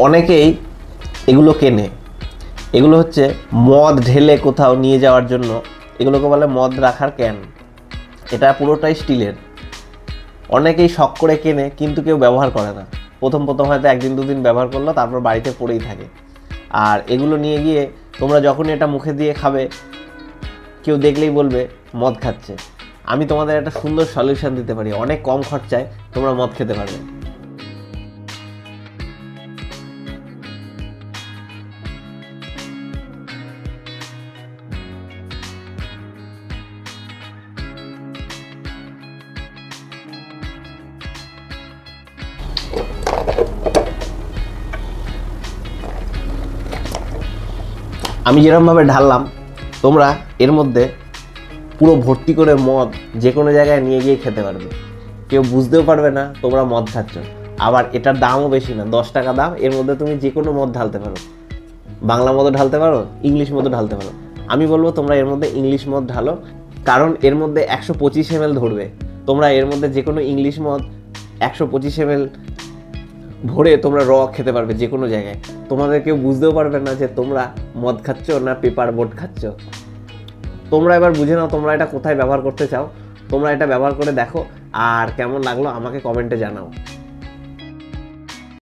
অনেকেই এগুলো কেনে, এগুলো হচ্ছে মদ ঢেলে কোথাও নিয়ে যাওয়ার জন্য, এগুলোকে বলে মদ রাখার ক্যান। এটা পুরোটাই স্টিলের। অনেকেই শখ করে কেনে কিন্তু কেউ ব্যবহার করে না। প্রথম হয়তো একদিন দুদিন ব্যবহার করলো, তারপর বাড়িতে পড়েই থাকে। আর এগুলো নিয়ে গিয়ে তোমরা যখনই এটা মুখে দিয়ে খাবে, কেউ দেখলেই বলবে মদ খাচ্ছে। আমি তোমাদের একটা সুন্দর সলিউশন দিতে পারি, অনেক কম খরচায় তোমরা মদ খেতে পারবে। আমি যেরকমভাবে ঢাললাম, তোমরা এর মধ্যে পুরো ভর্তি করে মদ যে কোনো জায়গায় নিয়ে গিয়ে খেতে পারবে, কেউ বুঝতেও পারবে না তোমরা মদ খাচ্ছ। আবার এটার দামও বেশি না, 10 টাকা দাম। এর মধ্যে তুমি যে কোনো মদ ঢালতে পারো, বাংলা মদও ঢালতে পারো, ইংলিশ মদও ঢালতে পারো। আমি বলবো তোমরা এর মধ্যে ইংলিশ মদ ঢালো, কারণ এর মধ্যে 125 ml ধরবে। তোমরা এর মধ্যে যে কোনো ইংলিশ মদ 125 ml ভরে তোমরা র খেতে পারবে যে কোনো জায়গায়। তোমাদের কেউ বুঝতেও পারবে না যে তোমরা মদ খাচ্ছ না পেপার বোট খাচ্ছ। তোমরা এবার বুঝে নাও তোমরা এটা কোথায় ব্যবহার করতে চাও। তোমরা এটা ব্যবহার করে দেখো, আর কেমন লাগলো আমাকে কমেন্টে জানাও।